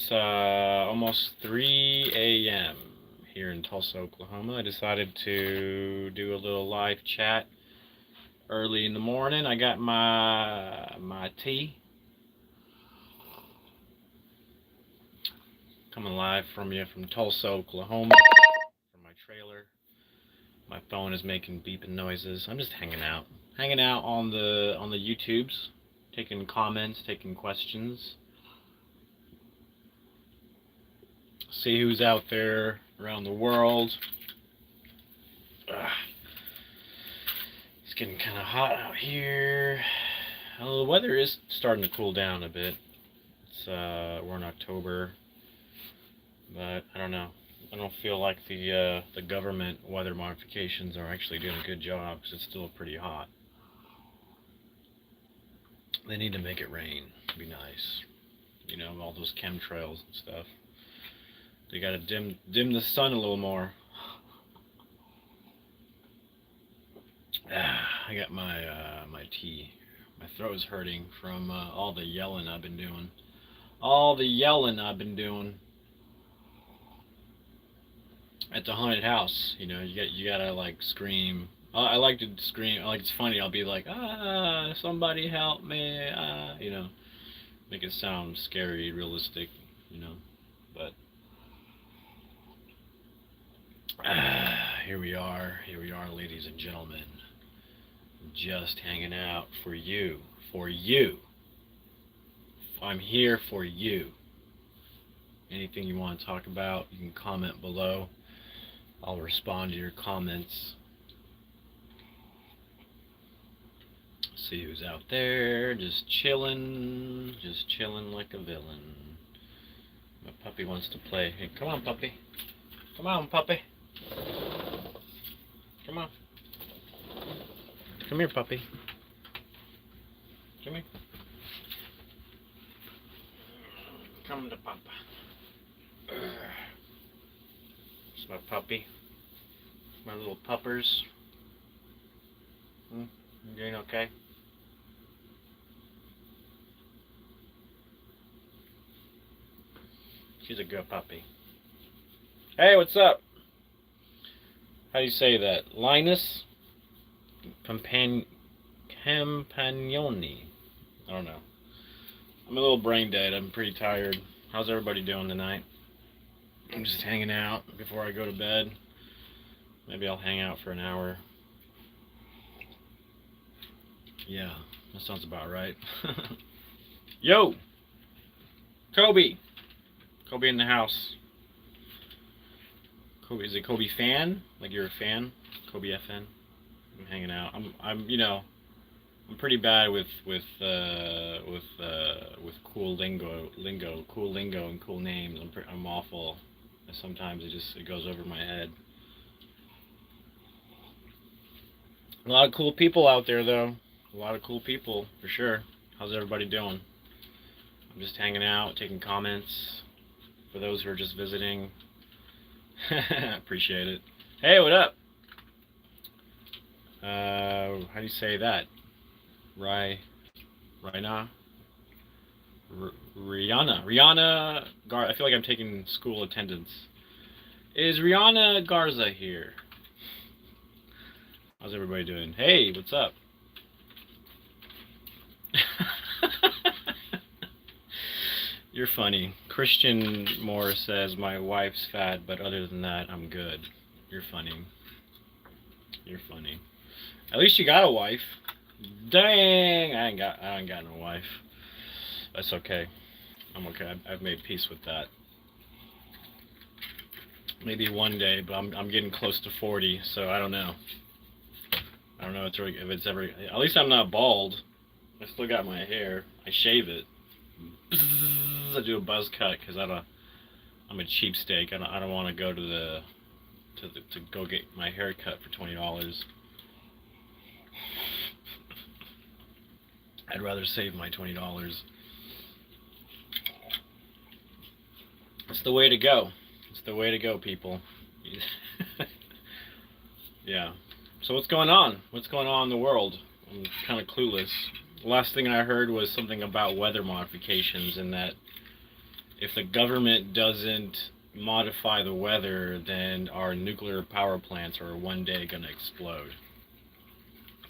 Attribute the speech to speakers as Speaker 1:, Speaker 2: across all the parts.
Speaker 1: It's almost 3 a.m. here in Tulsa, Oklahoma. I decided to do a little live chat early in the morning. I got my tea. Coming live from Tulsa, Oklahoma, from my trailer. My phone is making beeping noises. I'm just hanging out on the YouTubes, taking comments, taking questions. See who's out there around the world. It's getting kind of hot out here. The weather is starting to cool down a bit. It's we're in October, but I don't know. I don't feel like the government weather modifications are actually doing a good job because it's still pretty hot. They need to make it rain. It'd be nice. You know, all those chemtrails and stuff. They gotta dim the sun a little more. I got my my tea. My throat is hurting from all the yelling I've been doing. At the haunted house, you know, you gotta like scream. I like to scream. Like, it's funny. I'll be like, somebody help me, you know, make it sound scary, realistic, you know. But here we are, ladies and gentlemen, just hanging out for you. I'm here for you. Anything you want to talk about, you can comment below. I'll respond to your comments. See who's out there, just chilling like a villain. My puppy wants to play. Hey, come on, puppy. Come on, puppy. Come on. Come here, puppy. Come here. Come to Papa. It's my puppy. My little puppers. You doing okay? She's a good puppy. Hey, what's up? How do you say that? Linus? Campagnoni. I don't know. I'm a little brain dead. I'm pretty tired. How's everybody doing tonight? I'm just hanging out before I go to bed. Maybe I'll hang out for an hour. Yeah, that sounds about right. Yo! Kobe! Kobe in the house. Kobe, is it Kobe fan? Like you're a fan? Kobe FN? I'm hanging out. I'm you know, I'm pretty bad with cool lingo, and cool names. I'm awful. Sometimes it goes over my head. A lot of cool people out there, though. A lot of cool people, for sure. How's everybody doing? I'm just hanging out, taking comments. For those who are just visiting, appreciate it. Hey, what up? How do you say that? Rihanna I feel like I'm taking school attendance. Is Rihanna Garza here? How's everybody doing? Hey, what's up? You're funny. Christian Moore says, my wife's fat, but other than that, I'm good. You're funny. You're funny. At least you got a wife. Dang! I ain't got no wife. That's okay. I'm okay. I've made peace with that. Maybe one day, but I'm getting close to 40, so I don't know. I don't know if it's ever. At least I'm not bald. I still got my hair. I shave it. I do a buzz cut because I'm a cheapskate. I don't want to go to go get my hair cut for $20. I'd rather save my $20. It's the way to go. It's the way to go, people. Yeah. So what's going on? What's going on in the world? I'm kind of clueless. The last thing I heard was something about weather modifications and that if the government doesn't modify the weather, then our nuclear power plants are one day going to explode.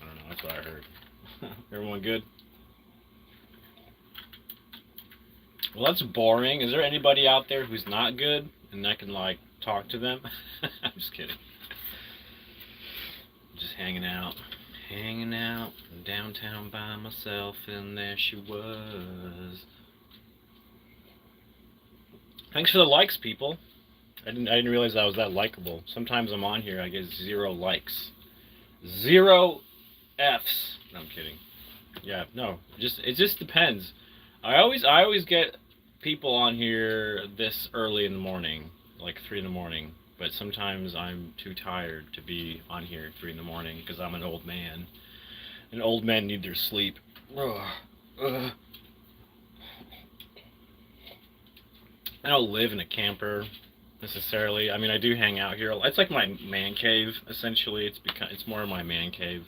Speaker 1: I don't know, that's what I heard. Everyone good? Well, that's boring. Is there anybody out there who's not good and I can, like, talk to them? I'm just kidding. Just hanging out downtown by myself, and there she was. Thanks for the likes, people. I didn't realize I was that likable. Sometimes I'm on here, I get 0 likes, 0 Fs. No, I'm kidding. Yeah, no, it just depends. I always get people on here this early in the morning, like 3 in the morning. But sometimes I'm too tired to be on here at 3 in the morning because I'm an old man. And old men need their sleep. I don't live in a camper necessarily. I mean, I do hang out here. It's like my man cave, essentially. It's more of my man cave.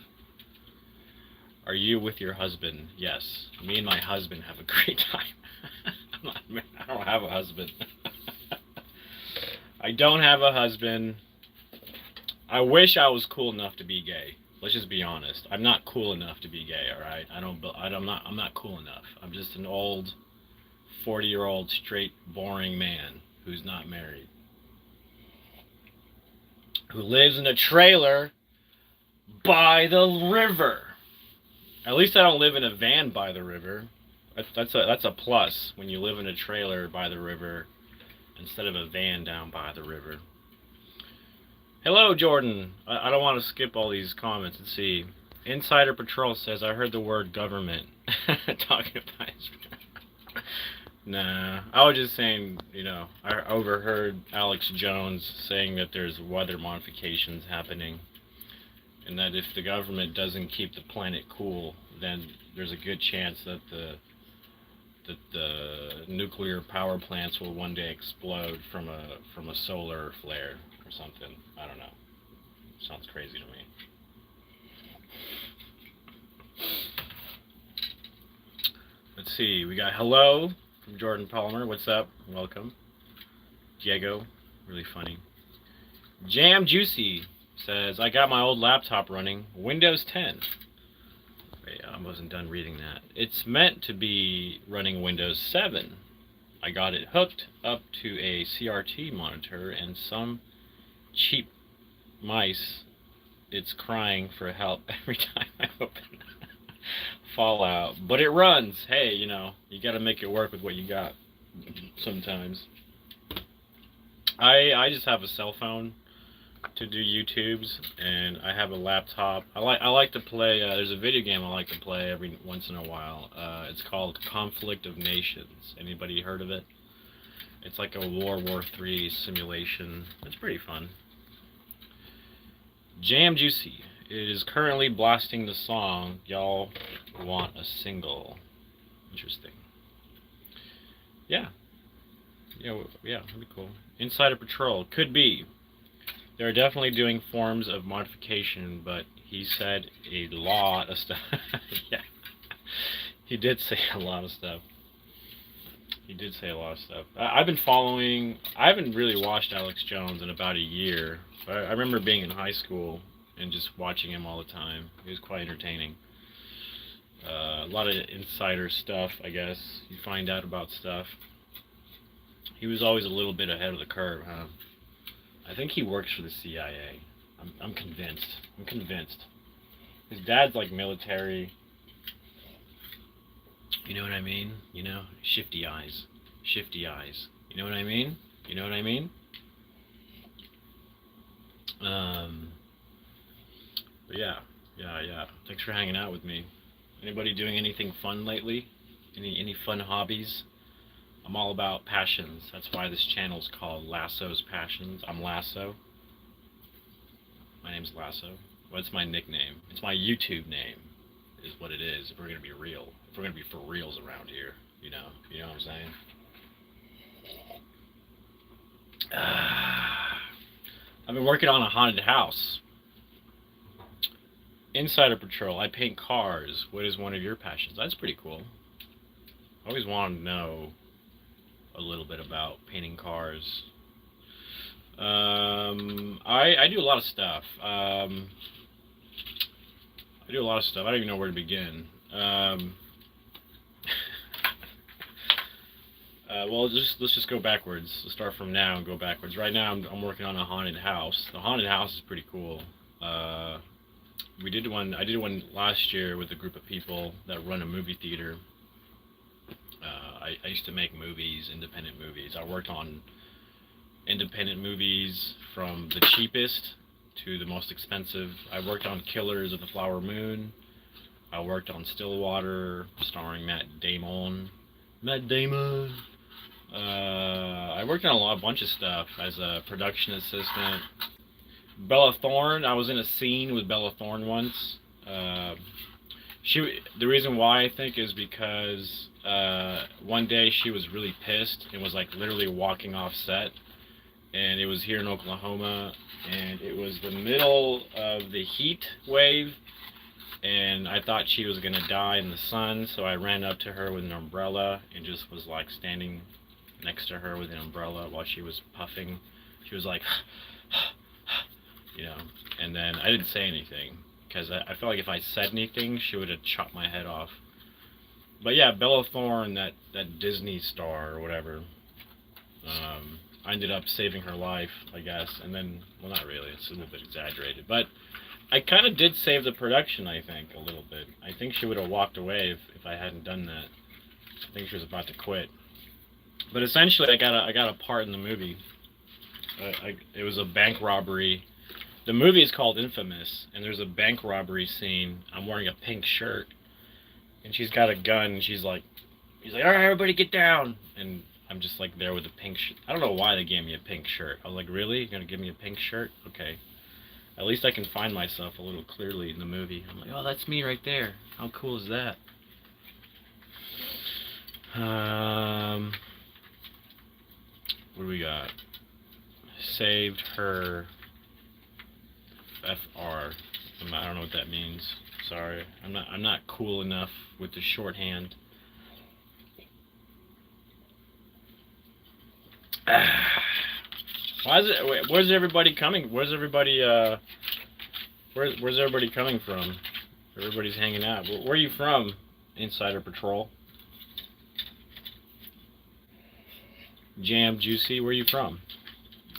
Speaker 1: Are you with your husband? Yes. Me and my husband have a great time. I don't have a husband. I don't have a husband. I wish I was cool enough to be gay. Let's just be honest. I'm not cool enough to be gay, all right? I'm not cool enough. I'm just an old 40-year-old straight boring man who's not married. Who lives in a trailer by the river. At least I don't live in a van by the river. That's a plus when you live in a trailer by the river instead of a van down by the river. Hello, Jordan. I don't want to skip all these comments. Let's see. Insider Patrol says, I heard the word government. Talking about Nah, I was just saying, you know, I overheard Alex Jones saying that there's weather modifications happening. And that if the government doesn't keep the planet cool, then there's a good chance that the nuclear power plants will one day explode from a solar flare or something. I don't know. Sounds crazy to me. Let's see. We got hello from Jordan Palmer. What's up? Welcome. Diego. Really funny. Jam Juicy says, I got my old laptop running Windows 10. Wait, I wasn't done reading that. It's meant to be running Windows 7. I got it hooked up to a CRT monitor and some cheap mice. It's crying for help every time I open Fallout. But it runs. Hey, you know, you gotta make it work with what you got sometimes. I just have a cell phone to do YouTubes, and I have a laptop. I like to play, there's a video game I like to play every once in a while. It's called Conflict of Nations. Anybody heard of it? It's like a World War III simulation. It's pretty fun. Jam Juicy. It is currently blasting the song Y'all Want a Single. Interesting. Yeah, that'd be cool. Insider Patrol. Could be. They're definitely doing forms of modification, but he said a lot of stuff. Yeah, he did say a lot of stuff. I've been following, I haven't really watched Alex Jones in about a year. I remember being in high school and just watching him all the time. He was quite entertaining. A lot of insider stuff, I guess. You find out about stuff. He was always a little bit ahead of the curve, huh? I think he works for the CIA. I'm convinced. His dad's like military. You know what I mean? You know, shifty eyes. You know what I mean? But yeah. Thanks for hanging out with me. Anybody doing anything fun lately? Any fun hobbies? I'm all about passions. That's why this channel's called LASSO'S Passions. I'm Lasso. My name's Lasso. What's my nickname? It's my YouTube name, is what it is. If we're gonna be real, if we're gonna be for reals around here, you know what I'm saying. I've been working on a haunted house. Insider Patrol. I paint cars. What is one of your passions? That's pretty cool. I always wanted to know a little bit about painting cars. I do a lot of stuff. I do a lot of stuff. I don't even know where to begin. Well, let's just go backwards. Let's start from now and go backwards. Right now, I'm working on a haunted house. The haunted house is pretty cool. We did one. I did one last year with a group of people that run a movie theater. I used to make movies, independent movies. I worked on independent movies from the cheapest to the most expensive. I worked on Killers of the Flower Moon. I worked on Stillwater, starring Matt Damon. I worked on a bunch of stuff as a production assistant. Bella Thorne, I was in a scene with Bella Thorne once. The reason why I think is because one day she was really pissed and was like literally walking off set, and it was here in Oklahoma, and it was the middle of the heat wave, and I thought she was gonna die in the sun, so I ran up to her with an umbrella and just was like standing next to her with an umbrella while she was puffing. She was like, you know, and then I didn't say anything because I felt like if I said anything, she would have chopped my head off. But yeah, Bella Thorne, that Disney star or whatever, I ended up saving her life, I guess, and then, well, not really, it's a little bit exaggerated, but I kind of did save the production, I think, a little bit. I think she would have walked away if I hadn't done that. I think she was about to quit. But essentially, I got a part in the movie. It was a bank robbery. The movie is called Infamous, and there's a bank robbery scene. I'm wearing a pink shirt, and she's got a gun, and he's like, all right, everybody get down, and I'm just like there with a pink shirt. I don't know why they gave me a pink shirt. I was like, really? You're gonna give me a pink shirt? Okay. At least I can find myself a little clearly in the movie. I'm like, oh, that's me right there. How cool is that? What do we got? Saved her FR. I don't know what that means. Sorry. I'm not cool enough with the shorthand. Why is it? Where's everybody coming? Where's everybody? Where's everybody coming from? Everybody's hanging out. Where are you from, Insider Patrol? Jam Juicy, where are you from?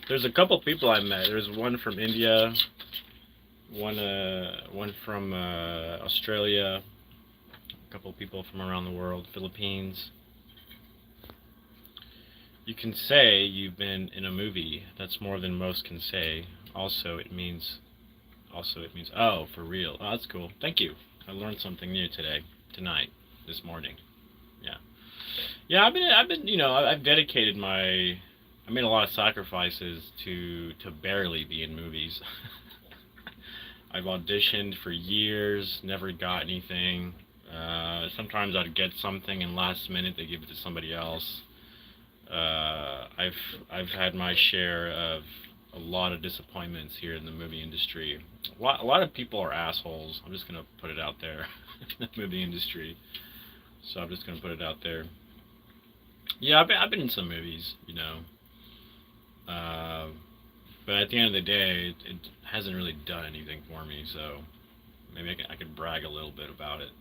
Speaker 1: There's a couple people I met. There's one from India, one from Australia, a couple people from around the world, Philippines. You can say you've been in a movie. That's more than most can say. Also, it means, oh, for real. Oh, that's cool. Thank you. I learned something new tonight, this morning. Yeah. Yeah, I've been, you know, I've dedicated I made a lot of sacrifices to barely be in movies. I've auditioned for years, never got anything. Sometimes I'd get something and last minute they give it to somebody else. I've had my share of a lot of disappointments here in the movie industry. A lot of people are assholes. I'm just gonna put it out there in the movie industry. So I'm just gonna put it out there. Yeah, I've been in some movies, you know. But at the end of the day, it hasn't really done anything for me. So maybe I could brag a little bit about it.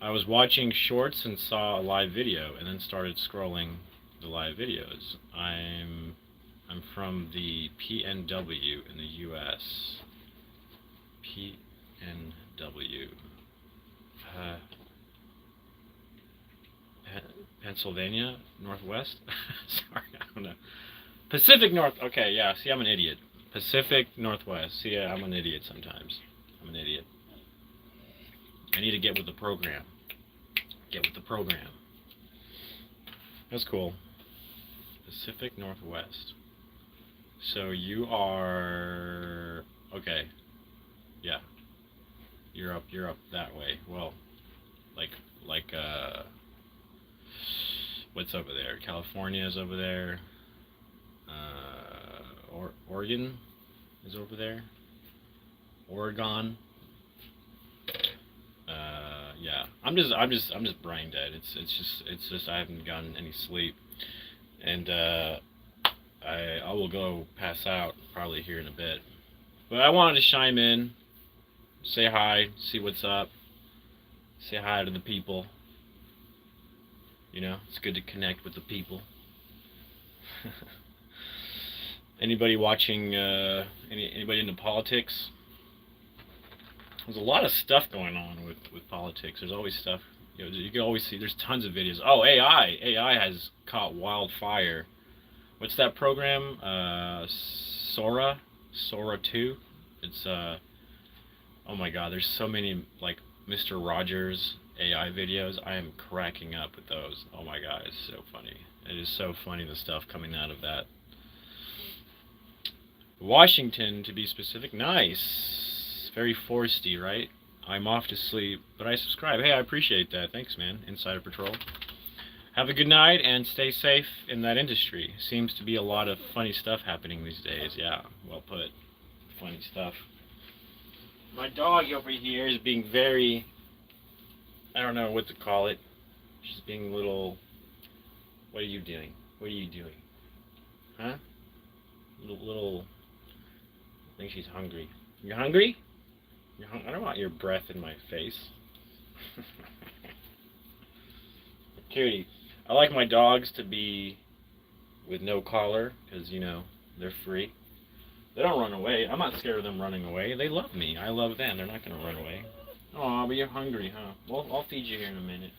Speaker 1: I was watching shorts and saw a live video, and then started scrolling the live videos. I'm from the PNW in the U.S. PNW. Pennsylvania Northwest. Sorry, I don't know. Pacific North. Okay, yeah. See, I'm an idiot. Pacific Northwest. See, I'm an idiot sometimes. I'm an idiot. I need to get with the program. Get with the program. That's cool. Pacific Northwest. So you are okay. Yeah. You're up that way. Well, like what's over there? California is over there. Oregon is over there. Oregon. yeah, I'm just brain dead. It's just I haven't gotten any sleep, and I will go pass out probably here in a bit. But I wanted to chime in, say hi, see what's up, say hi to the people. You know, it's good to connect with the people. Anybody watching? Anybody into politics? There's a lot of stuff going on with politics. There's always stuff. You know, you can always see. There's tons of videos. Oh, AI! AI has caught wildfire. What's that program? Sora 2. It's oh my God. There's so many like Mr. Rogers AI videos. I am cracking up with those. Oh my God, it's so funny. It is so funny, the stuff coming out of that. Washington, to be specific. Nice. Very foresty, right? I'm off to sleep, but I subscribe. Hey, I appreciate that. Thanks, man. Insider Patrol. Have a good night and stay safe in that industry. Seems to be a lot of funny stuff happening these days. Yeah, well put. Funny stuff. My dog over here is being very, I don't know what to call it. She's being a little, what are you doing? What are you doing? Huh? Little, I think she's hungry. You hungry? I don't want your breath in my face. Cutie. I like my dogs to be with no collar, because, you know, they're free. They don't run away. I'm not scared of them running away. They love me. I love them. They're not going to run away. Aw, but you're hungry, huh? Well, I'll feed you here in a minute.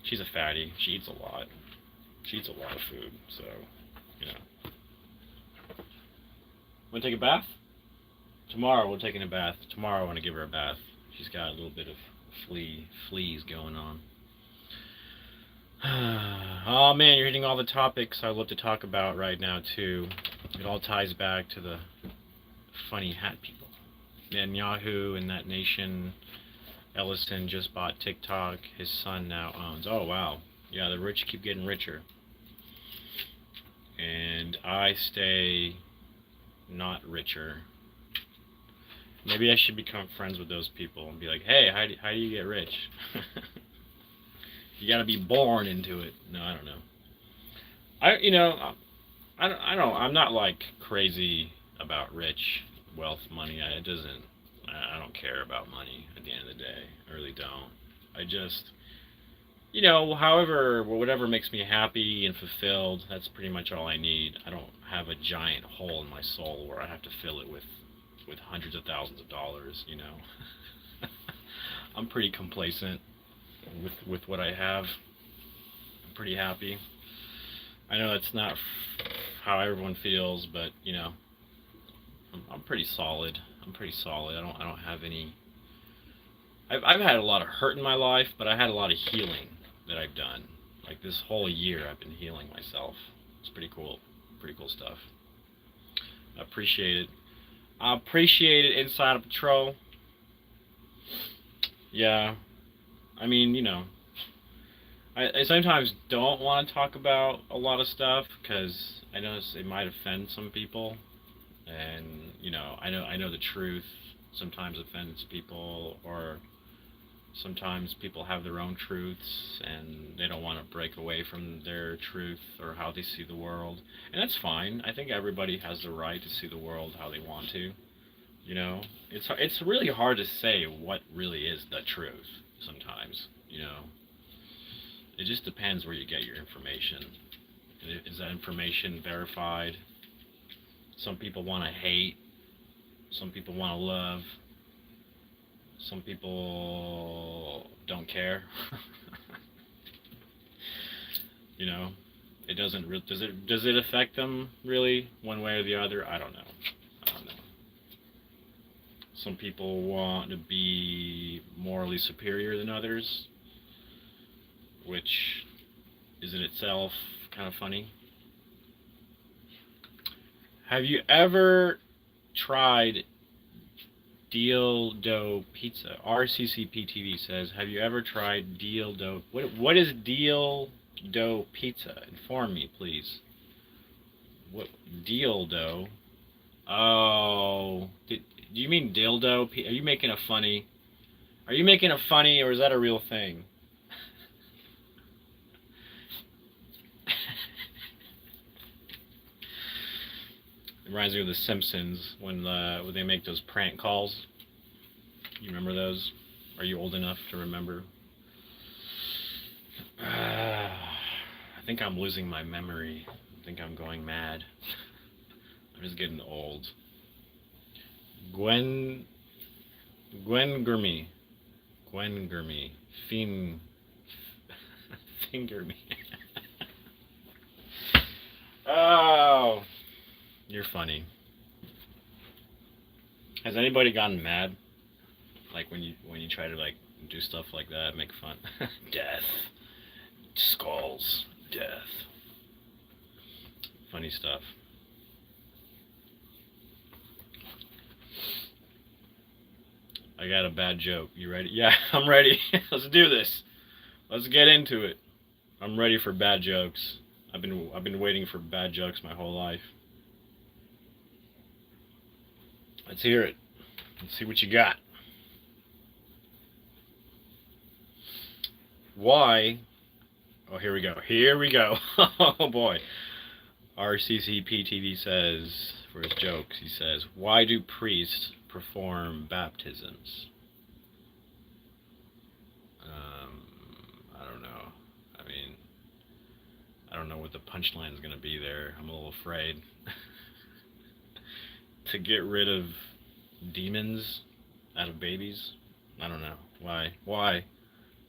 Speaker 1: She's a fatty. She eats a lot. She eats a lot of food, so, you know. Want to take a bath? Tomorrow we're taking a bath. Tomorrow I want to give her a bath. She's got a little bit of fleas going on. Oh man, you're hitting all the topics I love to talk about right now too. It all ties back to the funny hat people. Netanyahu and that nation. Ellison just bought TikTok. His son now owns. Oh wow. Yeah, the rich keep getting richer. And I stay not richer. Maybe I should become friends with those people and be like, hey, how do you get rich? You gotta be born into it. No, I don't know. I'm not like crazy about rich, wealth, money. I don't care about money at the end of the day. I really don't. I just, you know, whatever makes me happy and fulfilled, that's pretty much all I need. I don't have a giant hole in my soul where I have to fill it with hundreds of thousands of dollars, you know. I'm pretty complacent with what I have. I'm pretty happy. I know that's not how everyone feels, but you know, I'm pretty solid. I'm pretty solid. I don't have any. I've had a lot of hurt in my life, but I had a lot of healing that I've done. Like this whole year, I've been healing myself. It's pretty cool. Pretty cool stuff. I appreciate it. I appreciate it, Insider Patrol. Yeah, I mean, you know, I sometimes don't want to talk about a lot of stuff because I know it might offend some people, and you know, I know the truth sometimes offends people, or sometimes people have their own truths and they don't want to break away from their truth or how they see the world, and that's fine. I think everybody has the right to see the world how they want to. You know, it's really hard to say what really is the truth sometimes. You know, it just depends where you get your information. Is that information verified? Some people want to hate. Some people want to love. Some people don't care. You know, it doesn't. Does it affect them really one way or the other? I don't know. Some people want to be morally superior than others, which is in itself kind of funny. Have you ever tried Deal Dough Pizza? RCCPTV says, have you ever tried Deal Dough? What is Deal Dough Pizza? Inform me, please. What Deal Dough? Oh, do you mean dildo? Are you making a funny? Are you making it funny, or is that a real thing? It reminds me of The Simpsons when they make those prank calls. You remember those? Are you old enough to remember? I think I'm losing my memory. I think I'm going mad. I'm just getting old. Gwen Gurmy. Finger me. Oh, you're funny. Has anybody gotten mad? Like when you try to like do stuff like that, make fun. Death. Skulls. Death. Funny stuff. I got a bad joke. You ready? Yeah, I'm ready. Let's do this. Let's get into it. I'm ready for bad jokes. I've been waiting for bad jokes my whole life. Let's hear it. Let's see what you got. Why? Oh, here we go. Here we go. Oh boy. RCCP-TV says, for his jokes, he says, why do priests perform baptisms? I don't know. I mean, I don't know what the punchline is going to be there. I'm a little afraid. To get rid of demons out of babies? I don't know. Why?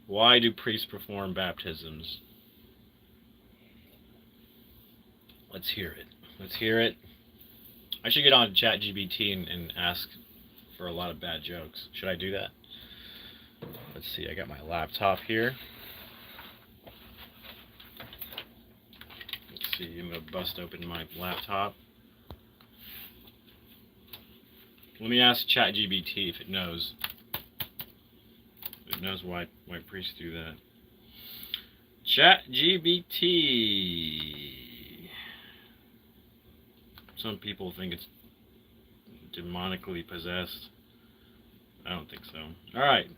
Speaker 1: Why do priests perform baptisms? Let's hear it. Let's hear it. I should get on ChatGPT and ask for a lot of bad jokes. Should I do that? Let's see. I got my laptop here. Let's see. I'm going to bust open my laptop. Let me ask ChatGPT if it knows. It knows why priests do that. ChatGPT. Some people think it's demonically possessed. I don't think so. Alright.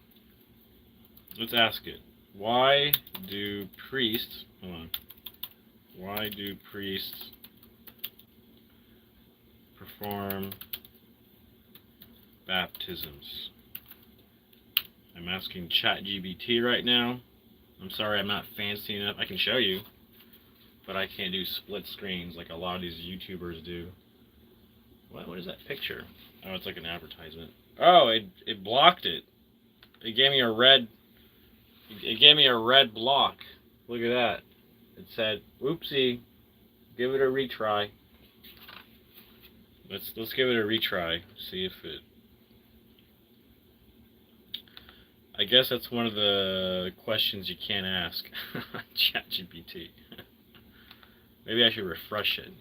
Speaker 1: Let's ask it. Why do priests... Hold on. Why do priests perform baptisms? I'm asking ChatGPT right now. I'm sorry I'm not fancy enough. I can show you, but I can't do split screens like a lot of these YouTubers do. What is that picture? Oh, it's like an advertisement. Oh, it blocked it. It gave me a red block. Look at that. It said, "Oopsie, give it a retry." Let's give it a retry. See if it. I guess that's one of the questions you can't ask ChatGPT. Maybe I should refresh it.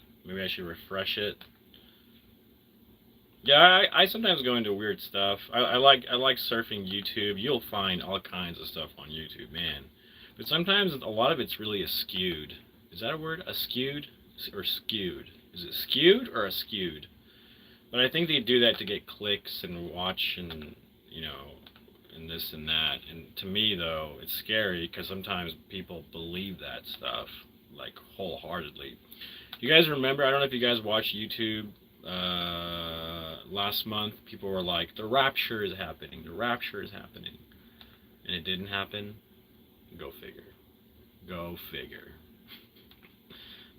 Speaker 1: Yeah, I sometimes go into weird stuff. I like surfing YouTube. You'll find all kinds of stuff on YouTube, man. But sometimes a lot of it's really askewed. Is that a word? Askewed or skewed? Is it skewed or askewed? But I think they do that to get clicks and watch and, you know, and this and that. And to me, though, it's scary because sometimes people believe that stuff, like, wholeheartedly. You guys remember, I don't know if you guys watched YouTube last month, people were like, the rapture is happening, and it didn't happen. Go figure.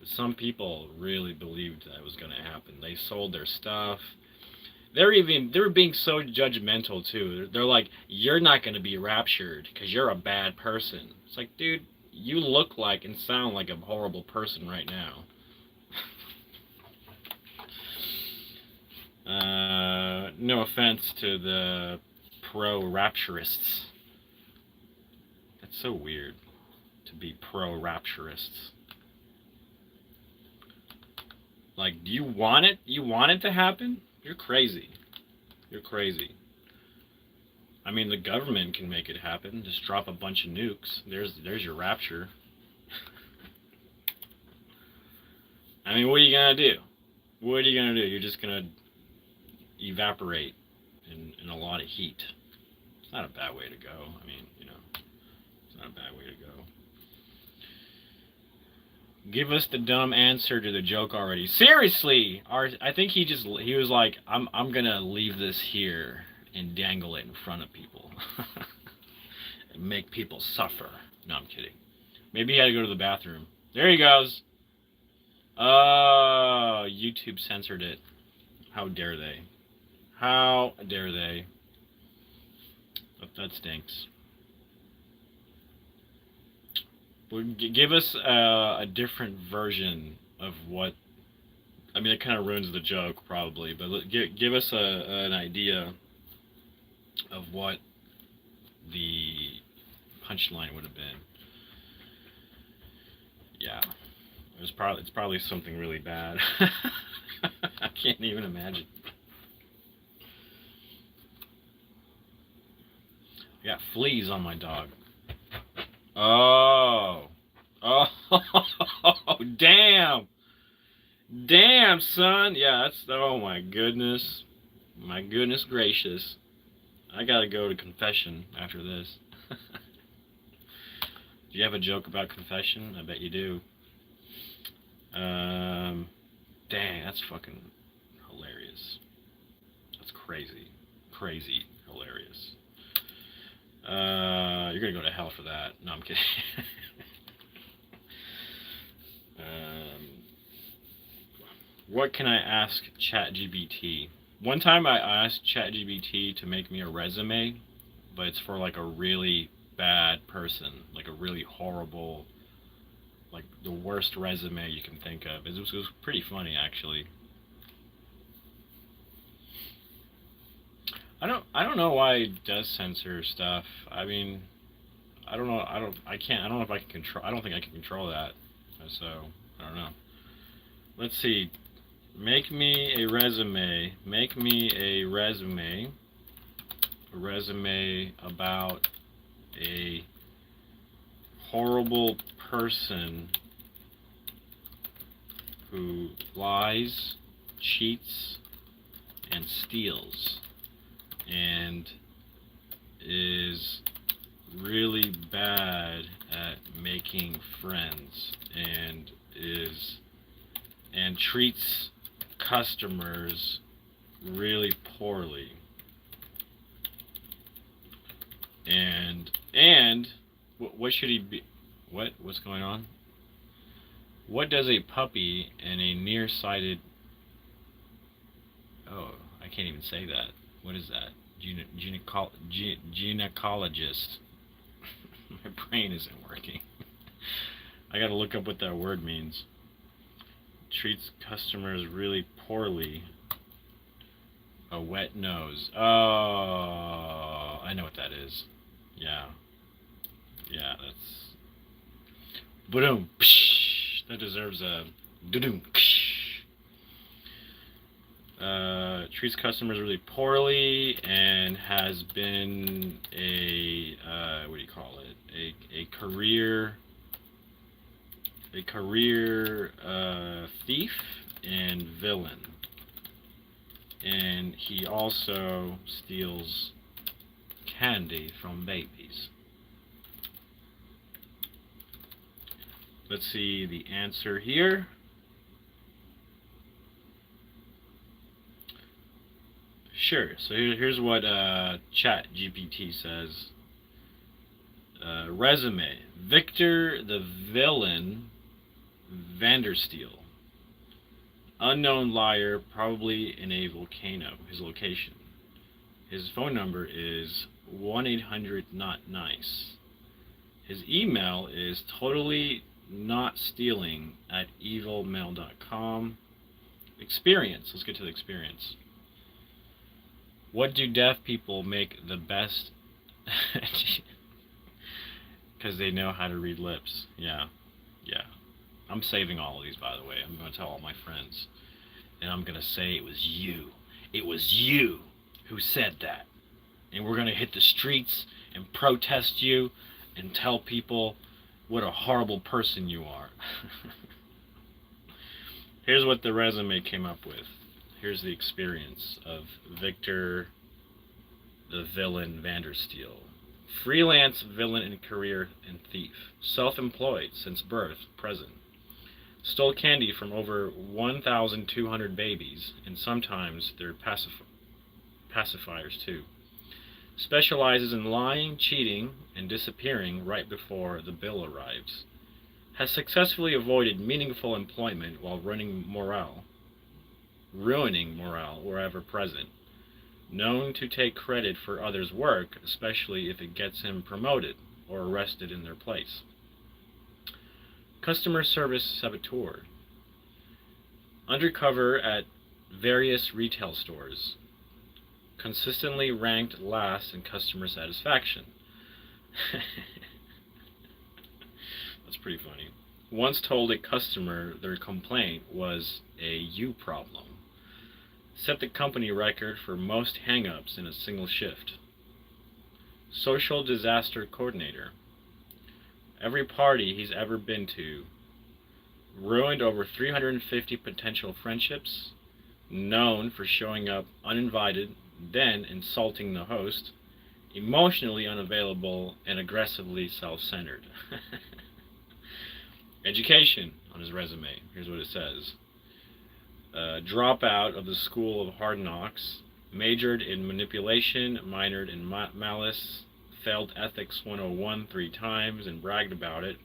Speaker 1: But some people really believed that was going to happen. They sold their stuff. They were being so judgmental too. They're like, you're not going to be raptured because you're a bad person. It's like, dude, you look like and sound like a horrible person right now. No offense to the pro-rapturists. That's so weird to be pro-rapturists. Like, do you want it? You want it to happen? You're crazy. I mean, the government can make it happen. Just drop a bunch of nukes. There's your rapture. I mean, what are you gonna do? You're just gonna evaporate in a lot of heat. It's not a bad way to go. I mean, you know, it's not a bad way to go. Give us the dumb answer to the joke already. Seriously, I think he was like, I'm gonna leave this here and dangle it in front of people and make people suffer. No, I'm kidding. Maybe he had to go to the bathroom. There he goes. Oh, YouTube censored it. How dare they? How dare they? That stinks. Well, give us a different version of what. I mean, it kind of ruins the joke, probably, but give us an idea of what the punchline would have been. Yeah, it's probably something really bad. I can't even imagine. I got fleas on my dog. Oh. Oh, damn. Damn, son. Yeah, that's, oh my goodness. My goodness gracious. I gotta go to confession after this. Do you have a joke about confession? I bet you do. Dang, that's fucking hilarious. That's crazy. Crazy hilarious. You're gonna go to hell for that. No, I'm kidding. What can I ask ChatGPT? One time I asked ChatGPT to make me a resume, but it's for like a really bad person, like a really horrible, like the worst resume you can think of. It was pretty funny, actually. I don't know why it does censor stuff. I mean, I don't know. I don't know if I can control. I don't think I can control that. So I don't know. Let's see. Make me a resume. Make me a resume. A resume about a horrible person who lies, cheats, and steals, and is really bad at making friends, and treats customers really poorly, and what should he be? What's going on? What does a puppy and a nearsighted... Oh, I can't even say that. What is that? Gynecologist. My brain isn't working. I gotta look up what that word means. Treats customers really poorly. A wet nose. Oh, I know what that is. Yeah. Yeah, that's... Boom. That deserves a... Doom. Treats customers really poorly and has been a what do you call it? A career thief and villain, and he also steals candy from babies. Let's see the answer here. Sure, so here's what ChatGPT says. Resume. Victor the villain Vandersteel. Unknown liar, probably in a volcano. His location. His phone number is 1-800-NOT-NICE. His email is totallyNotStealing@evilmail.com. Experience. Let's get to the experience. What do deaf people make the best? Because they know how to read lips. Yeah. I'm saving all of these, by the way. I'm going to tell all my friends. And I'm going to say it was you. It was you who said that. And we're going to hit the streets and protest you and tell people what a horrible person you are. Here's what the resume came up with. Here's the experience of Victor the villain Vandersteel. Freelance villain in career and thief. Self-employed since birth, present. Stole candy from over 1,200 babies, and sometimes their pacifiers too. Specializes in lying, cheating, and disappearing right before the bill arrives. Has successfully avoided meaningful employment while ruining morale wherever present. Known to take credit for others' work, especially if it gets him promoted or arrested in their place. Customer service saboteur. Undercover at various retail stores. Consistently ranked last in customer satisfaction. That's pretty funny. Once told a customer their complaint was a you problem. Set the company record for most hang-ups in a single shift. Social disaster coordinator. Every party he's ever been to. Ruined over 350 potential friendships. Known for showing up uninvited, then insulting the host. Emotionally unavailable and aggressively self-centered. Education on his resume. Here's what it says. Dropout of the School of Hard Knocks. Majored in manipulation, minored in malice. Failed Ethics 101 3 times and bragged about it.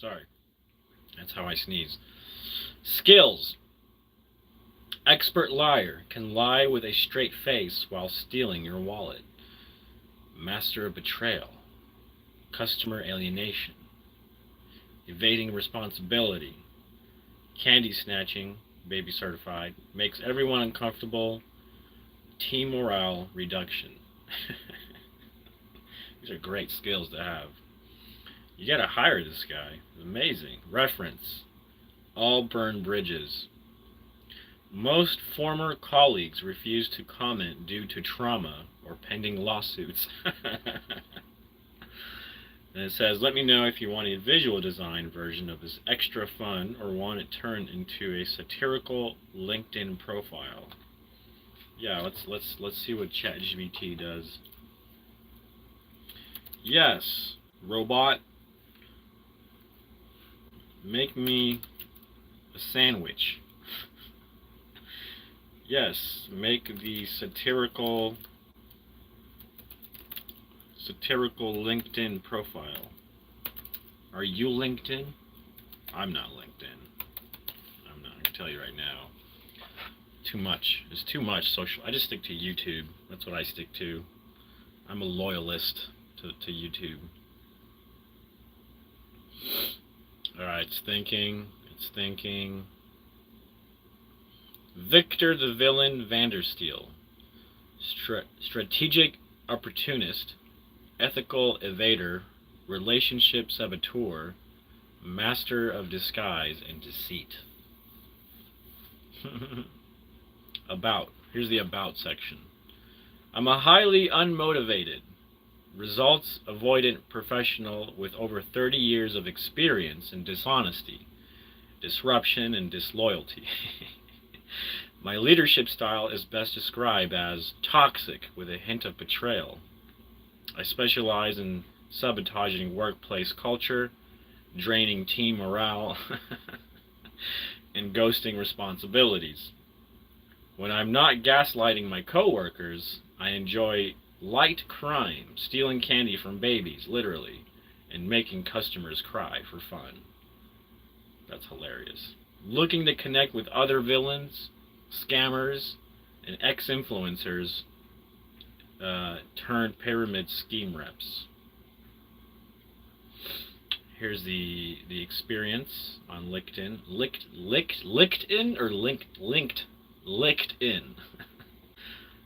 Speaker 1: Sorry. That's how I sneeze. Skills. Expert liar. Can lie with a straight face while stealing your wallet. Master of betrayal. Customer alienation. Evading responsibility. Candy snatching. Baby certified. Makes everyone uncomfortable. Team morale reduction. These are great skills to have. You gotta hire this guy. It's amazing. Reference. All burn bridges. Most former colleagues refuse to comment due to trauma or pending lawsuits. And it says, let me know if you want a visual design version of this extra fun or want it turned into a satirical LinkedIn profile. Yeah, let's see what ChatGPT does. Yes, robot, make me a sandwich. Yes, make the satirical LinkedIn profile. Are you LinkedIn? I'm not LinkedIn. I'm not. I can tell you right now. Too much. It's too much social. I just stick to YouTube. That's what I stick to. I'm a loyalist to YouTube. Alright, it's thinking. It's thinking. Victor the villain Vandersteel. Strategic opportunist. Ethical evader. Relationship saboteur. Master of disguise and deceit. About. Here's the about section. I'm a highly unmotivated, results avoidant professional with over 30 years of experience in dishonesty, disruption, and disloyalty. My leadership style is best described as toxic with a hint of betrayal. I specialize in sabotaging workplace culture, draining team morale, and ghosting responsibilities. When I'm not gaslighting my coworkers, I enjoy light crime, stealing candy from babies, literally, and making customers cry for fun. That's hilarious. Looking to connect with other villains, scammers, and ex-influencers turned pyramid scheme reps. Here's the experience on LinkedIn. LinkedIn or LinkedIn.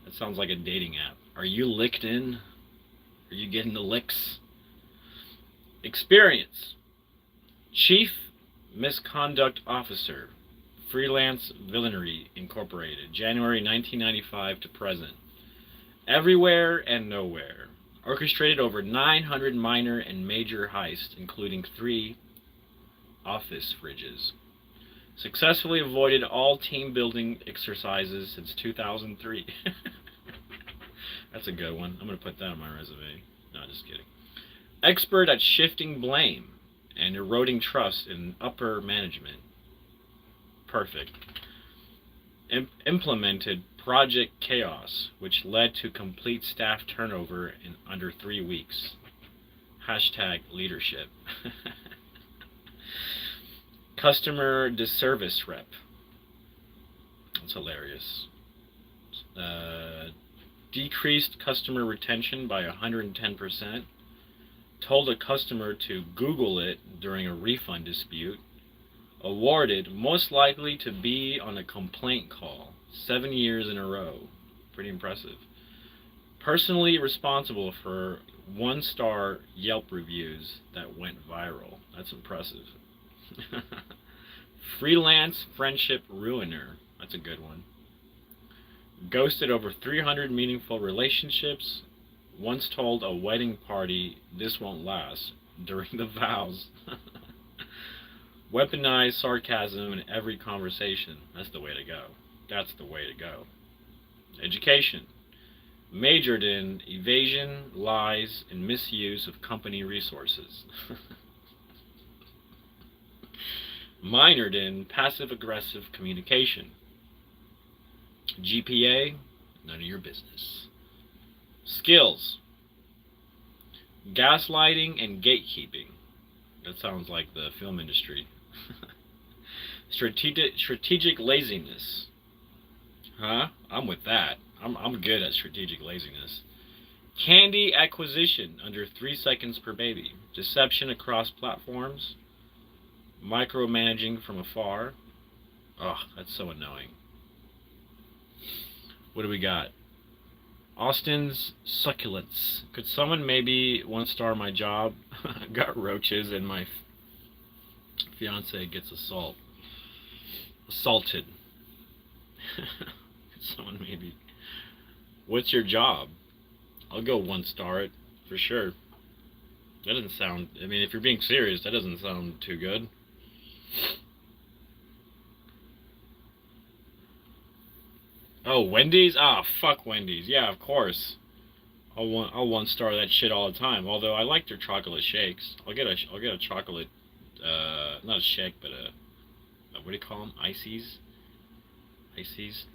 Speaker 1: That sounds like a dating app. Are you licked in? Are you getting the licks? Experience. Chief Misconduct Officer. Freelance Villainy Incorporated. January 1995 to present. Everywhere and nowhere. Orchestrated over 900 minor and major heists, including 3 office fridges. Successfully avoided all team building exercises since 2003. That's a good one. I'm going to put that on my resume. No, just kidding. Expert at shifting blame and eroding trust in upper management. Perfect. Implemented Project Chaos, which led to complete staff turnover in under 3 weeks. Hashtag leadership. Customer disservice rep. That's hilarious. Decreased customer retention by 110%. Told a customer to Google it during a refund dispute. Awarded most likely to be on a complaint call 7 years in a row. Pretty impressive. Personally responsible for 1-star Yelp reviews that went viral. That's impressive. Freelance friendship ruiner. That's a good one. Ghosted over 300 meaningful relationships. Once told a wedding party this won't last during the vows. Weaponized sarcasm in every conversation. That's the way to go. That's the way to go. Education. Majored in evasion, lies, and misuse of company resources. Minored in passive-aggressive communication. GPA, none of your business. Skills. Gaslighting and gatekeeping. That sounds like the film industry. Strategic laziness. Huh? I'm with that. I'm good at strategic laziness. Candy acquisition under 3 seconds per baby. Deception across platforms. Micromanaging from afar. Oh, that's so annoying. What do we got? Austin's succulents. Could someone maybe 1-star my job? Got roaches and my fiance gets assaulted. Could someone maybe... What's your job? I'll go 1-star it for sure. That doesn't sound... I mean, if you're being serious, that doesn't sound too good. Oh, Wendy's? Ah, fuck Wendy's. Yeah, of course. I'll 1-star that shit all the time. Although I like their chocolate shakes. I'll get a chocolate, not a shake, but what do you call them? Ices? Ices?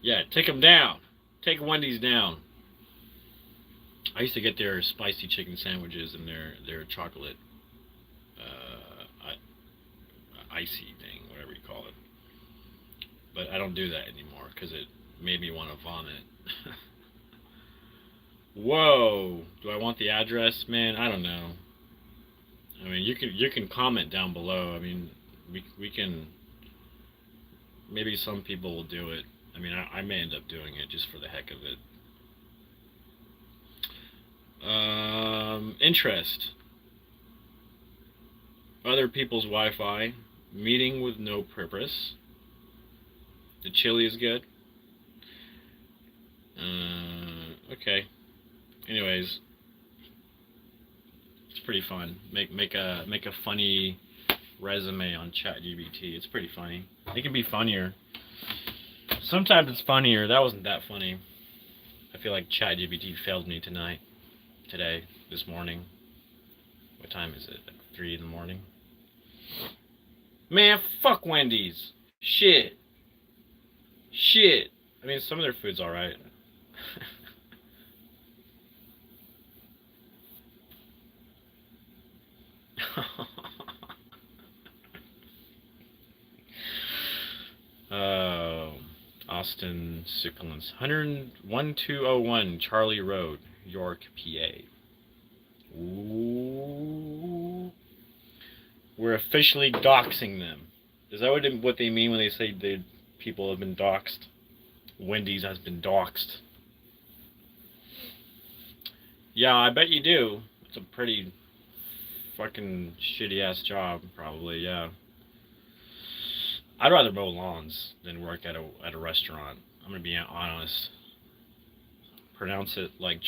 Speaker 1: Yeah, take them down. Take Wendy's down. I used to get their spicy chicken sandwiches and their chocolate, icy thing, whatever you call it. But I don't do that anymore because it made me want to vomit. Whoa! Do I want the address? Man, I don't know. I mean, you can comment down below. I mean, we can. Maybe some people will do it. I mean, I may end up doing it just for the heck of it. Interest. Other people's Wi-Fi. Meeting with no purpose. The chili is good. Okay. Anyways, it's pretty fun. Make a funny resume on ChatGPT. It's pretty funny. It can be funnier. Sometimes it's funnier. That wasn't that funny. I feel like ChatGPT failed me today, this morning. What time is it? Like 3 in the morning. Man, fuck Wendy's. Shit. I mean, some of their food's alright. Austin Succulents. 1201 Charlie Road, York, PA. Ooh. We're officially doxing them. Is that what they mean when they say people have been doxed? Wendy's has been doxed. Yeah, I bet you do. It's a pretty fucking shitty ass job, probably. Yeah. I'd rather mow lawns than work at a restaurant. I'm gonna be honest. Pronounce it like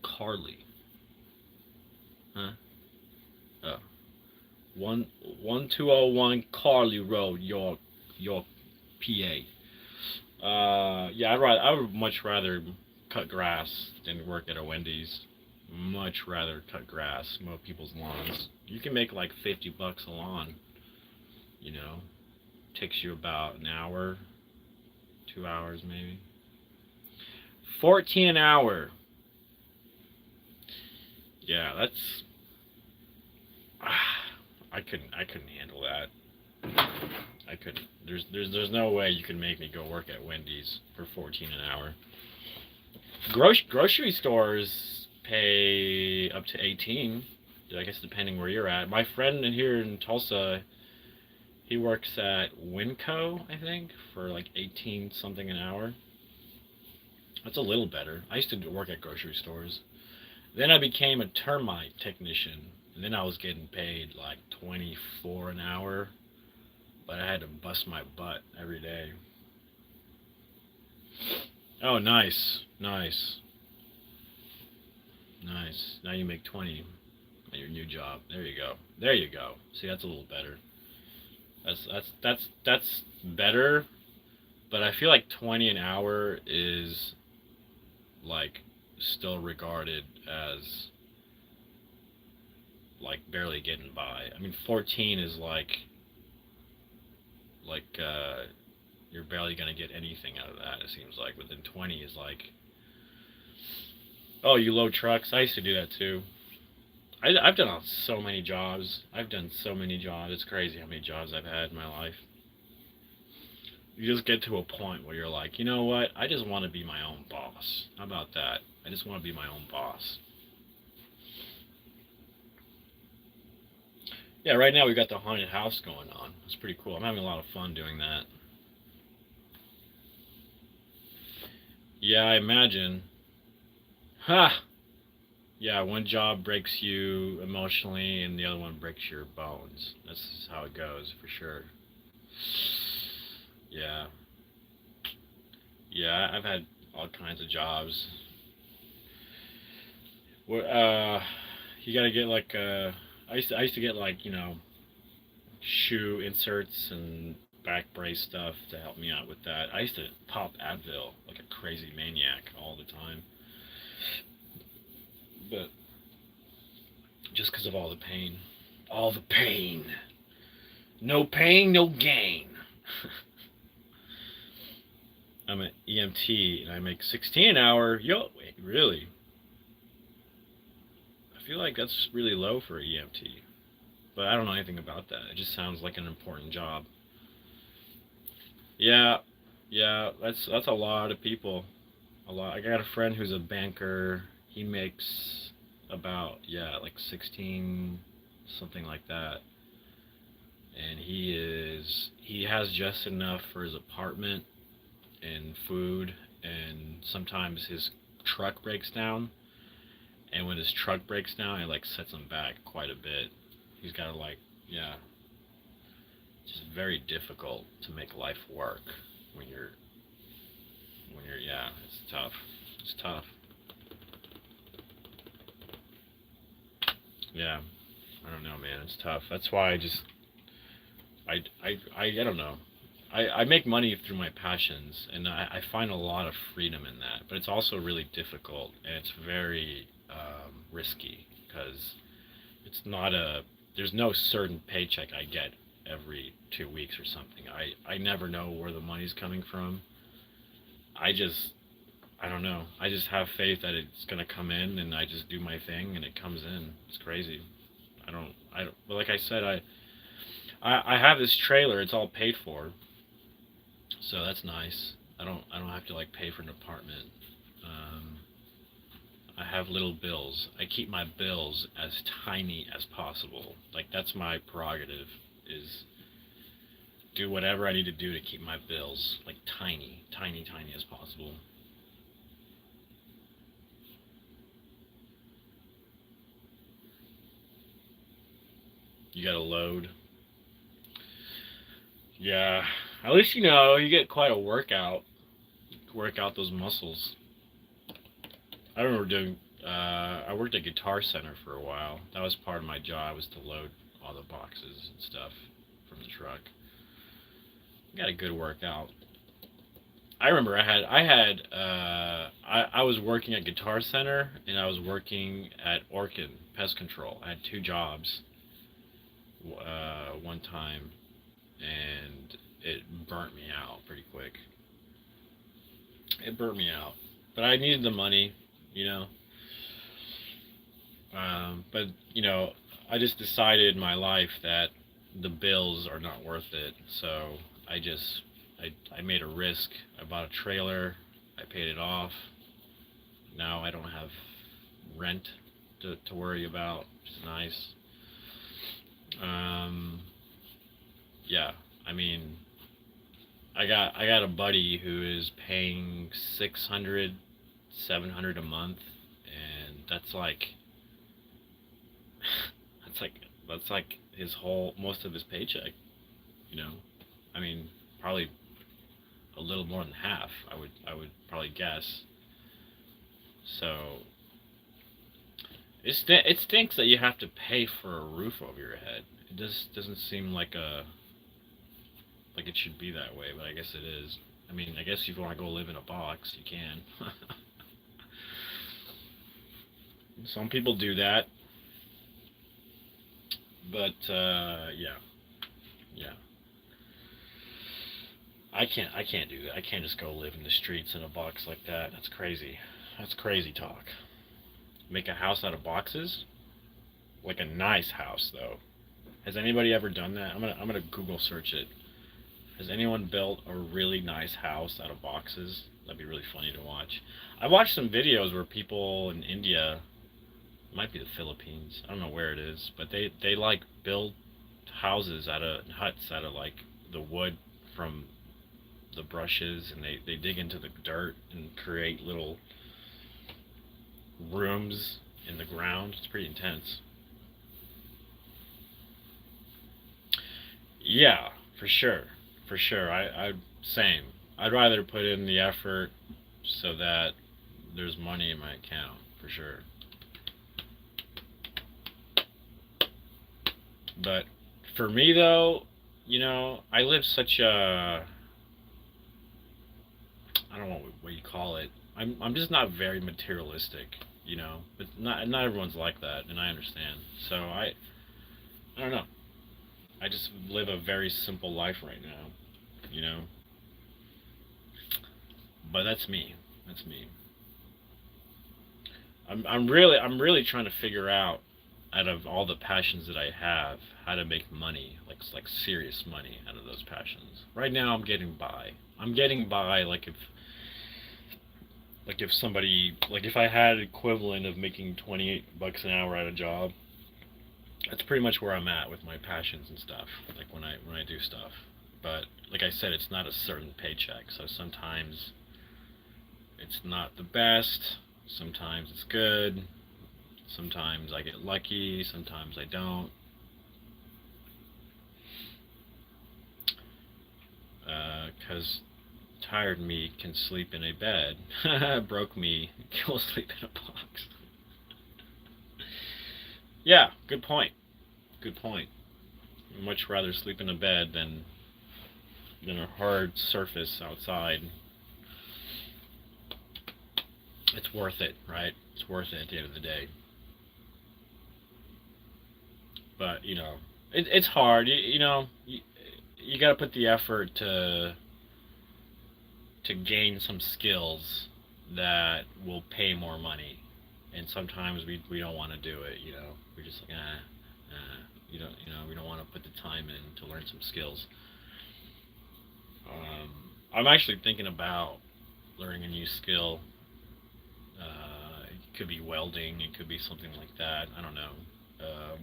Speaker 1: Carly. Huh? Oh. 1201 Carly Road, York, PA. Yeah, I would much rather cut grass than work at a Wendy's. Much rather cut grass, mow people's lawns. You can make like $50 a lawn. You know, takes you about an hour, 2 hours maybe. 14 an hour. Yeah, that's. I couldn't handle that. I couldn't. There's no way you can make me go work at Wendy's for 14 an hour. Grocery stores pay up to 18. I guess depending where you're at. My friend in here in Tulsa, he works at Winco, I think, for like 18 something an hour. That's a little better. I used to work at grocery stores. Then I became a termite technician, and then I was getting paid like 24 an hour, but I had to bust my butt every day. Oh, nice. Nice. Nice. Now you make 20 at your new job. There you go. There you go. See, that's a little better. That's better, but I feel like 20 an hour is like still regarded as like barely getting by. I mean, 14 is like you're barely gonna get anything out of that. It seems like. Within 20 is like, oh, you load trucks. I used to do that too. I've done so many jobs. I've done so many jobs. It's crazy how many jobs I've had in my life. You just get to a point where you're like, you know what? I just want to be my own boss. How about that? I just want to be my own boss. Yeah, right now we got the haunted house going on. It's pretty cool. I'm having a lot of fun doing that. Yeah, I imagine. Ha! Yeah, one job breaks you emotionally and the other one breaks your bones. That's just how it goes, for sure. Yeah. Yeah, I've had all kinds of jobs. You gotta get like, I used to get like, shoe inserts and back brace stuff to help me out with that. I used to pop Advil like a crazy maniac all the time. But just because of all the pain. All the pain. No pain, no gain. I'm an EMT and I make 16 an hour. Yo, wait, really? I feel like that's really low for an EMT. But I don't know anything about that. It just sounds like an important job. Yeah, that's a lot of people. A lot. I got a friend who's a banker. He makes about, like 16, something like that. And he has just enough for his apartment and food, and sometimes his truck breaks down. And when his truck breaks down, it like sets him back quite a bit. He's got to it's just very difficult to make life work when you're it's tough. It's tough. Yeah, I don't know, man. It's tough. That's why I don't know. I make money through my passions, and I find a lot of freedom in that. But it's also really difficult, and it's very risky, because it's not there's no certain paycheck I get every 2 weeks or something. I never know where the money's coming from. I don't know. I just have faith that it's gonna come in, and I just do my thing, and it comes in. It's crazy. I don't. But like I said, I have this trailer. It's all paid for, so that's nice. I don't have to like pay for an apartment. I have little bills. I keep my bills as tiny as possible. Like, that's my prerogative, is do whatever I need to do to keep my bills like tiny as possible. You gotta load. Yeah, at least you get quite a workout. Work out those muscles. I remember I worked at Guitar Center for a while. That was part of my job, was to load all the boxes and stuff from the truck. Got a good workout. I remember I was working at Guitar Center and I was working at Orkin Pest Control. I had 2 jobs one time, and it burnt me out pretty quick. It burnt me out, but I needed the money, you know. But you know, I just decided in my life that the bills are not worth it, so I made a risk. I bought a trailer, I paid it off. Now I don't have rent to worry about, which is nice. Yeah, I mean, I got a buddy who is paying $600, $700 a month, and that's like that's like most of his paycheck, you know. I mean, probably a little more than half, I would probably guess. So it stinks that you have to pay for a roof over your head. It just doesn't seem like it should be that way, but I guess it is. I mean, I guess if you want to go live in a box, you can. Some people do that, but yeah. I can't do that. I can't just go live in the streets in a box like that. That's crazy. That's crazy talk. Make a house out of boxes? Like a nice house, though. Has anybody ever done that? I'm gonna Google search it. Has anyone built a really nice house out of boxes? That'd be really funny to watch. I watched some videos where people in India, it might be the Philippines, I don't know where it is, but they like build houses huts out of like the wood from the brushes, and they dig into the dirt and create little rooms in the ground. It's pretty intense. Yeah, for sure. Same. I'd rather put in the effort so that there's money in my account, for sure. But for me though, you know, I live such a, I don't know what you call it. I'm just not very materialistic, you know. But not everyone's like that, and I understand. So I don't know. I just live a very simple life right now, you know. But that's me. That's me. I'm really trying to figure out of all the passions that I have, how to make money, like serious money out of those passions. Right now I'm getting by. I'm getting by if somebody, like if I had equivalent of making $28 an hour at a job, that's pretty much where I'm at with my passions and stuff, like when I do stuff. But like I said, it's not a certain paycheck, so sometimes it's not the best, sometimes it's good, sometimes I get lucky, sometimes I don't. Because tired me can sleep in a bed. Broke me will sleep in a box. Yeah, good point. Good point. I'd much rather sleep in a bed than a hard surface outside. It's worth it, right? It's worth it at the end of the day. But, you know, it's hard. You know, you got to put the effort to gain some skills that will pay more money. And sometimes we don't want to do it, you know. We're just like, we don't want to put the time in to learn some skills. I'm actually thinking about learning a new skill. It could be welding, it could be something like that. I don't know.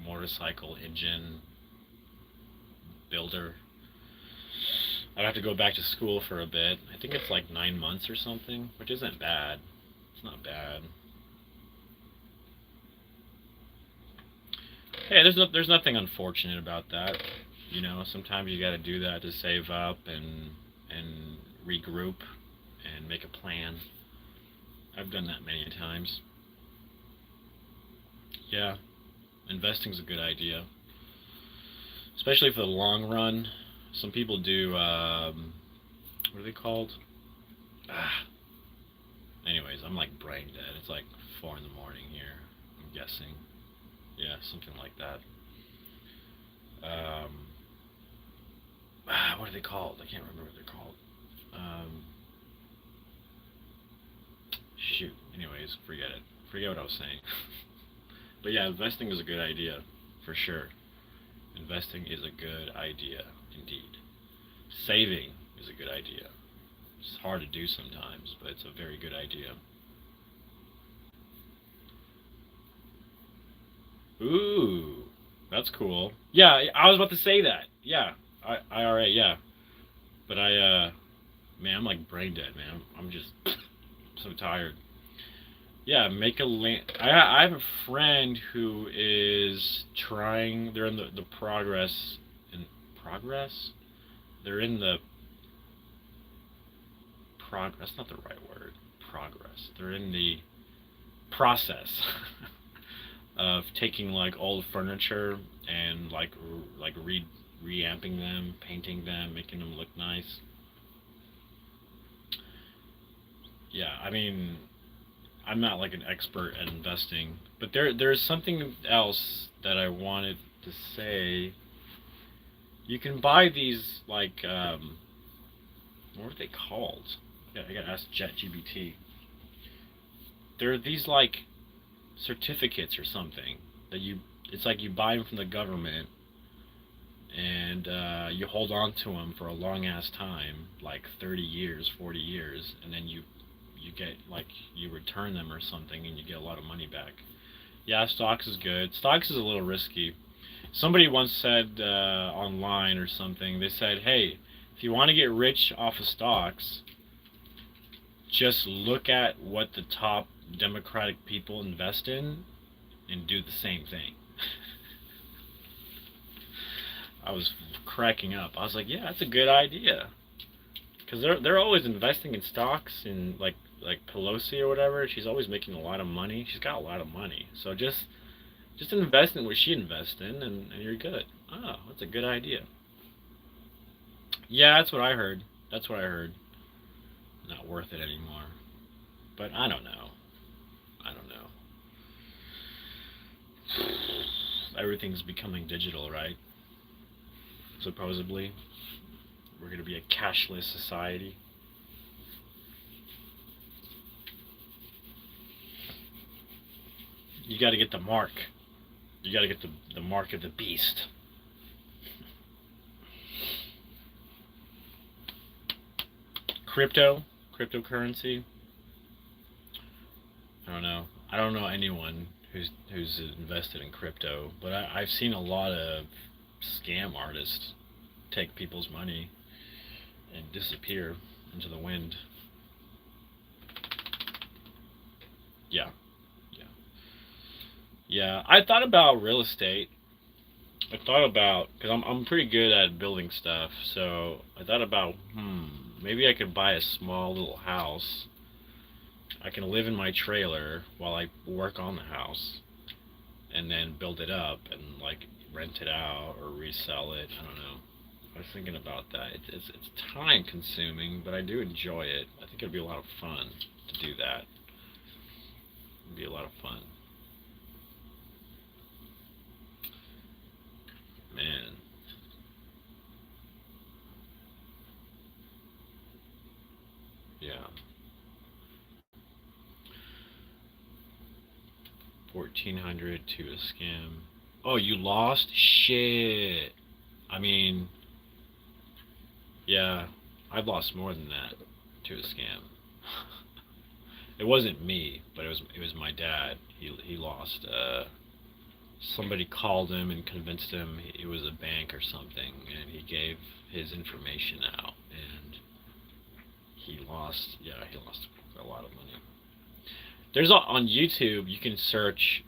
Speaker 1: Motorcycle engine builder. I'd have to go back to school for a bit. I think it's like 9 months or something, which isn't bad. It's not bad. Hey, there's nothing unfortunate about that. You know, sometimes you got to do that to save up and regroup and make a plan. I've done that many times. Yeah, investing's a good idea. especially for the long run. Some people do, what are they called? Ah. Anyways, I'm like brain dead. It's like 4 in the morning here, I'm guessing. Yeah, something like that. What are they called? I can't remember what they're called. Shoot. Anyways, forget it. Forget what I was saying. But yeah, investing is a good idea, for sure. Investing is a good idea, indeed. Saving is a good idea. It's hard to do sometimes, but it's a very good idea. Ooh, that's cool. Yeah, I was about to say that. Yeah, IRA, yeah. But man, I'm like brain dead, man. I'm just so tired. Yeah, make a land. I have a friend who is trying. They're in the progress. In progress? They're in the That's not the right word. Progress. They're in the process of taking like old furniture and like reamping them, painting them, making them look nice. Yeah, I mean, I'm not like an expert at investing, but there's something else that I wanted to say. You can buy these like what are they called? Yeah, I gotta ask ChatGPT. There are these like certificates or something that it's like you buy them from the government and you hold on to them for a long ass time, like 30 years, 40 years, and then you get like you return them or something and you get a lot of money back. Yeah, stocks is good. Stocks is a little risky. Somebody once said online or something, they said, hey, if you want to get rich off of stocks, just look at what the top Democratic people invest in and do the same thing. I was cracking up. I was like, yeah, that's a good idea. Because they're always investing in stocks and like Pelosi or whatever. She's always making a lot of money. She's got a lot of money. So just invest in what she invests in and you're good. Oh, that's a good idea. Yeah, that's what I heard. That's what I heard. Not worth it anymore. But I don't know. I don't know. Everything's becoming digital, right? Supposedly. We're going to be a cashless society. You got to get the mark. You got to get the mark of the beast. Cryptocurrency. I don't know. I don't know anyone who's invested in crypto, but I've seen a lot of scam artists take people's money and disappear into the wind. Yeah, yeah, yeah. I thought about real estate. I thought about because I'm pretty good at building stuff, so I thought about maybe I could buy a small little house. I can live in my trailer while I work on the house, and then build it up and like rent it out or resell it. I don't know. I was thinking about that. It's time consuming, but I do enjoy it. I think it'd be a lot of fun to do that. It'd be a lot of fun. Man. Yeah. 1,400 to a scam. Oh, you lost? Shit. I mean, yeah, I've lost more than that to a scam. It wasn't me, but it was my dad. He lost. Somebody called him and convinced him it was a bank or something, and he gave his information out, and he lost. Yeah, he lost a lot of money. There's on YouTube you can search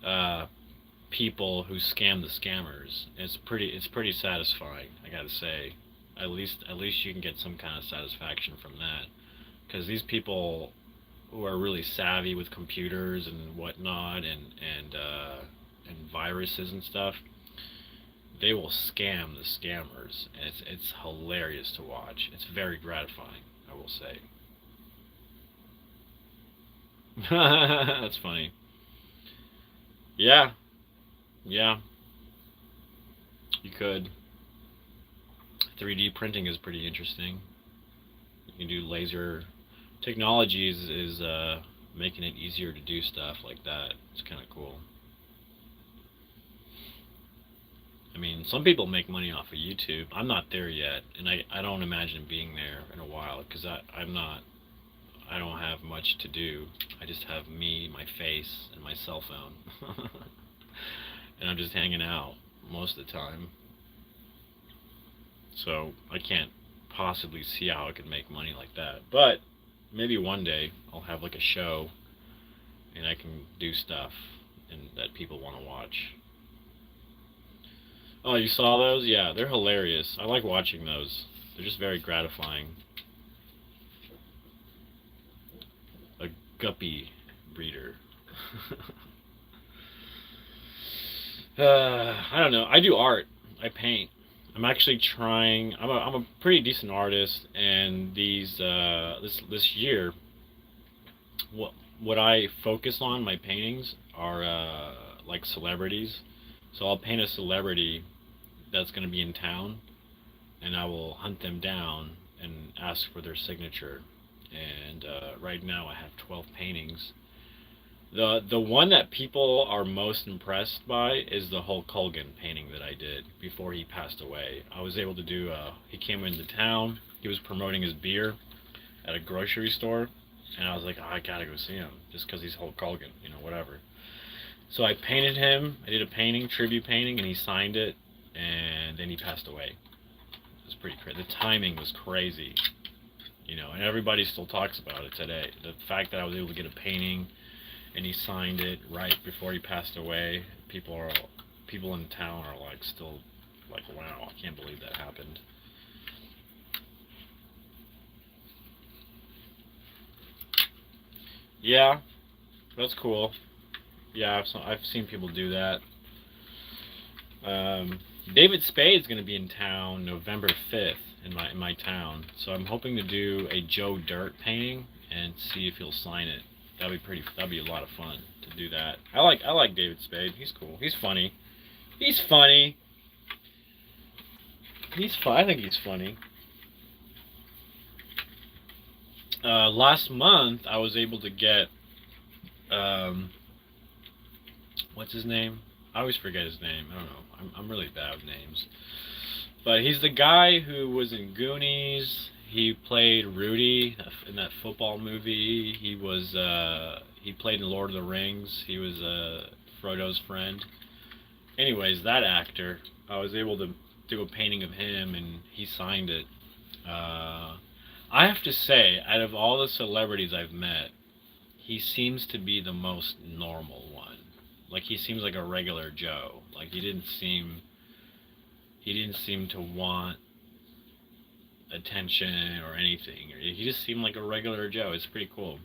Speaker 1: people who scam the scammers. It's pretty satisfying, I gotta say. At least you can get some kind of satisfaction from that, because these people who are really savvy with computers and whatnot and viruses and stuff, they will scam the scammers, and it's hilarious to watch. It's very gratifying, I will say. That's funny. Yeah, yeah, you could. 3D printing is pretty interesting. You can do laser technology is making it easier to do stuff like that. It's kind of cool. I mean, some people make money off of YouTube. I'm not there yet, and I don't imagine being there in a while, because I don't have much to do. I just have me, my face, and my cell phone. And I'm just hanging out most of the time. So I can't possibly see how I could make money like that. But maybe one day I'll have like a show and I can do stuff and that people want to watch. Oh, you saw those? Yeah, they're hilarious. I like watching those. They're just very gratifying. A guppy breeder. I don't know. I do art. I paint. I'm actually trying. I'm a pretty decent artist, and this year, what I focus on my paintings are like celebrities. So I'll paint a celebrity that's going to be in town, and I will hunt them down and ask for their signature. And right now I have 12 paintings. The one that people are most impressed by is the Hulk Hogan painting that I did before he passed away. I was able to do, he came into town, he was promoting his beer at a grocery store, and I was like, oh, I gotta go see him, just because he's Hulk Hogan, you know, whatever. So I painted him, I did a painting, tribute painting, and he signed it, and then he passed away. It was pretty crazy. The timing was crazy, you know, and everybody still talks about it today. The fact that I was able to get a painting, and he signed it right before he passed away. People in town are like still like, wow, I can't believe that happened. Yeah, that's cool. Yeah, I've seen people do that. David Spade's going to be in town November 5th in my town, so I'm hoping to do a Joe Dirt painting and see if he'll sign it. That'd be a lot of fun to do that. I like David Spade. He's cool. He's funny. He's funny. I think he's funny. Last month I was able to get what's his name? I always forget his name. I don't know. I'm really bad with names. But he's the guy who was in Goonies. He played Rudy in that football movie. He played in Lord of the Rings. He was Frodo's friend. Anyways, that actor, I was able to do a painting of him, and he signed it. I have to say, out of all the celebrities I've met, he seems to be the most normal one. Like, he seems like a regular Joe. Like, he didn't seem to want attention or anything. He just seemed like a regular Joe. It's pretty cool.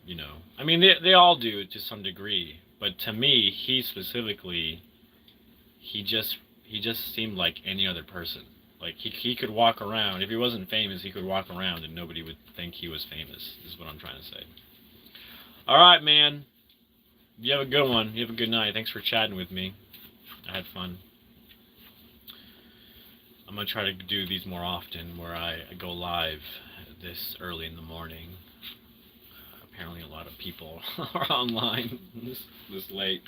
Speaker 1: You know, I mean, they all do to some degree, but to me, he specifically, he just seemed like any other person. Like, he could walk around. If he wasn't famous, he could walk around and nobody would think he was famous, is what I'm trying to say. Alright, man. You have a good one. You have a good night. Thanks for chatting with me. I had fun. I'm going to try to do these more often, where I go live this early in the morning. Apparently a lot of people are online this late.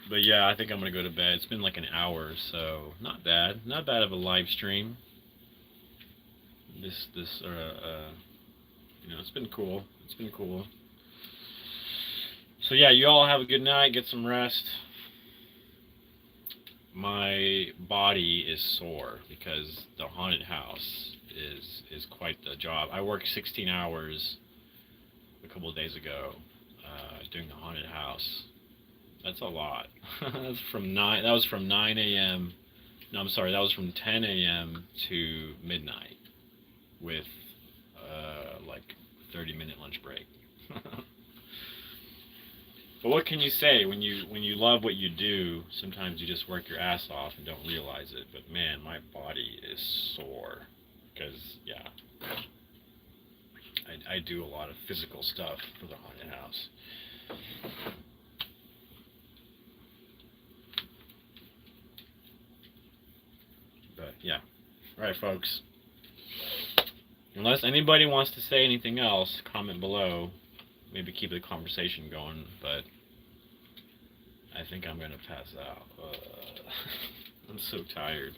Speaker 1: But yeah, I think I'm going to go to bed. It's been like an hour, so not bad. Not bad of a live stream. You know, it's been cool. It's been cool. So yeah, you all have a good night. Get some rest. My body is sore because the haunted house is quite the job. I worked 16 hours a couple of days ago doing the haunted house. That's a lot. That was from 9 a.m. No, I'm sorry. That was from 10 a.m. to midnight with like 30-minute lunch break. But what can you say when you love what you do? Sometimes you just work your ass off and don't realize it. But man, my body is sore because yeah, I do a lot of physical stuff for the haunted house. But yeah, all right, folks. Unless anybody wants to say anything else, comment below. Maybe keep the conversation going, but I think I'm gonna pass out. I'm so tired.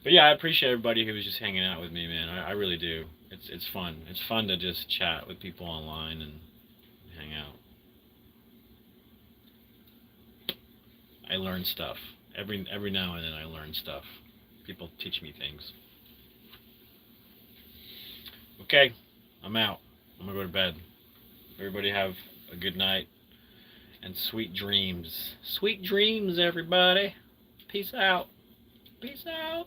Speaker 1: But yeah, I appreciate everybody who was just hanging out with me, man. I really do. It's fun. It's fun to just chat with people online and hang out. I learn stuff. Every now and then I learn stuff. People teach me things. Okay, I'm out. I'm gonna go to bed. Everybody have a good night and sweet dreams. Sweet dreams, everybody. Peace out. Peace out.